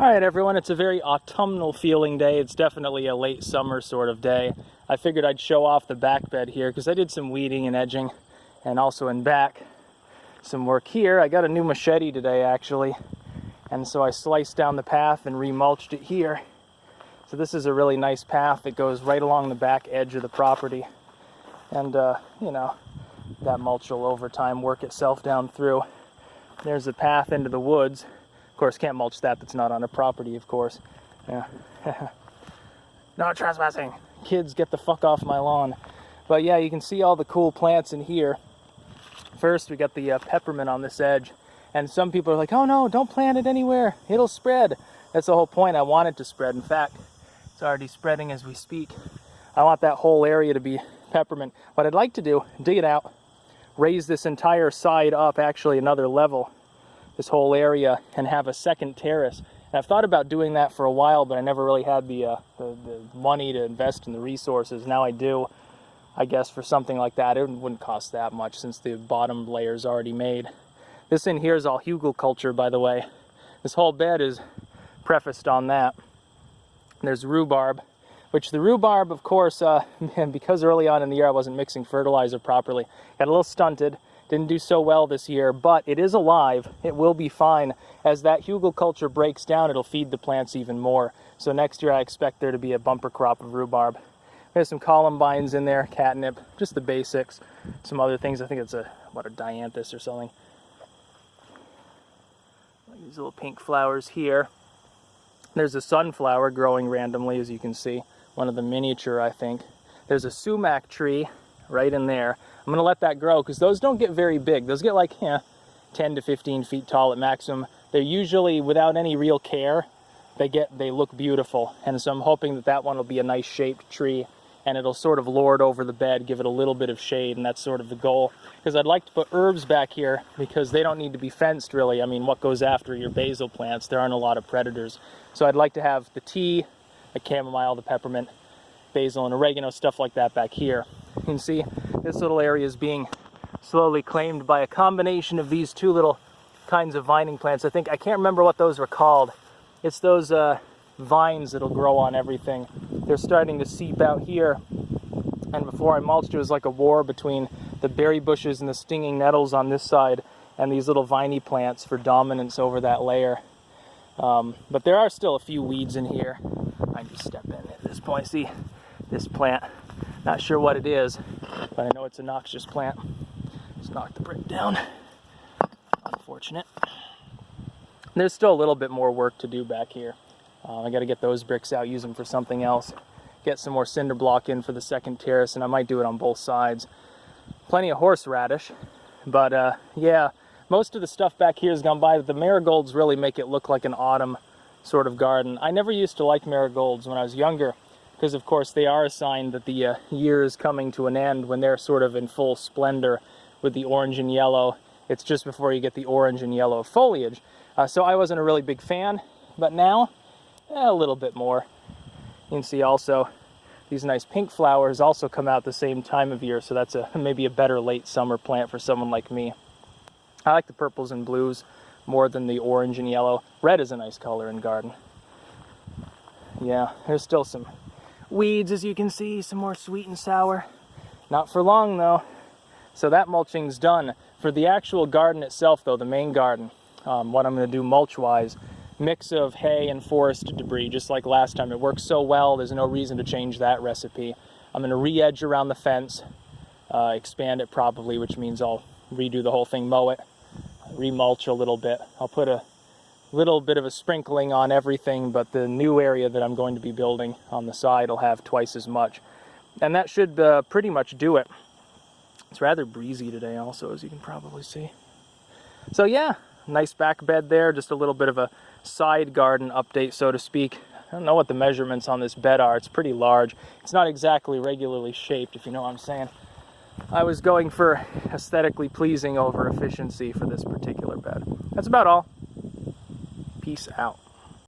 Alright everyone, it's a very autumnal feeling day. It's definitely a late summer sort of day. I figured I'd show off the back bed here because I did some weeding and edging, and also in back some work here. I got a new machete today actually, and so I sliced down the path and remulched it here. So this is a really nice path that goes right along the back edge of the property, and you know, that mulch will over time work itself down through. There's a path into the woods. Of course, can't mulch that, that's not on a property, of course. Yeah. No trespassing. Kids, get the fuck off my lawn. But yeah, you can see all the cool plants in here. First, we got the peppermint on this edge. And some people are like, oh no, don't plant it anywhere. It'll spread. That's the whole point. I want it to spread. In fact, it's already spreading as we speak. I want that whole area to be peppermint. What I'd like to do, dig it out, raise this entire side up, actually another level, this whole area, and have a second terrace. And I've thought about doing that for a while, but I never really had the money to invest in the resources. Now I do, I guess, for something like that. It wouldn't cost that much since the bottom layer is already made. This in here is all hugelkultur, by the way. This whole bed is prefaced on that. There's rhubarb, which the rhubarb, of course, because early on in the year I wasn't mixing fertilizer properly, got a little stunted. Didn't do so well this year, but it is alive. It will be fine. As that hugelkultur breaks down, it'll feed the plants even more. So next year I expect there to be a bumper crop of rhubarb. There's some columbines in there, catnip, just the basics. Some other things, I think it's a dianthus or something. These little pink flowers here. There's a sunflower growing randomly, as you can see. One of the miniature, I think. There's a sumac tree right in there. I'm going to let that grow because those don't get very big. Those get like 10 to 15 feet tall at maximum. They're usually, without any real care, they look beautiful. And so I'm hoping that that one will be a nice shaped tree, and it'll sort of lord over the bed, give it a little bit of shade, and that's sort of the goal. Because I'd like to put herbs back here because they don't need to be fenced really. I mean, what goes after your basil plants? There aren't a lot of predators. So I'd like to have the tea, the chamomile, the peppermint, basil, and oregano, stuff like that back here. You can see this little area is being slowly claimed by a combination of these two little kinds of vining plants. I can't remember what those were called. It's those vines that'll grow on everything. They're starting to seep out here. And before I mulched, it was like a war between the berry bushes and the stinging nettles on this side and these little viney plants for dominance over that layer. But there are still a few weeds in here. I just step in at this point. See this plant? Not sure what it is, but I know it's a noxious plant. Let's knock the brick down. Unfortunate. There's still a little bit more work to do back here. I got to get those bricks out, use them for something else. Get some more cinder block in for the second terrace, and I might do it on both sides. Plenty of horseradish, but yeah, most of the stuff back here has gone by. The marigolds really make it look like an autumn sort of garden. I never used to like marigolds when I was younger, because of course they are a sign that the year is coming to an end when they're sort of in full splendor with the orange and yellow. It's just before you get the orange and yellow foliage. So I wasn't a really big fan, but now, a little bit more. You can see also these nice pink flowers also come out the same time of year, so that's maybe a better late summer plant for someone like me. I like the purples and blues more than the orange and yellow. Red is a nice color in garden. Yeah, there's still some weeds, as you can see, some more sweet and sour. Not for long though. So that mulching's done. For the actual garden itself though, the main garden, what I'm going to do mulch-wise, mix of hay and forest debris, just like last time. It worked so well, there's no reason to change that recipe. I'm going to re-edge around the fence, expand it probably, which means I'll redo the whole thing, mow it, remulch a little bit. I'll put a little bit of a sprinkling on everything, but the new area that I'm going to be building on the side will have twice as much. And that should pretty much do it. It's rather breezy today also, as you can probably see. So yeah, nice back bed there, just a little bit of a side garden update, so to speak. I don't know what the measurements on this bed are. It's pretty large. It's not exactly regularly shaped, if you know what I'm saying. I was going for aesthetically pleasing over efficiency for this particular bed. That's about all. Peace out.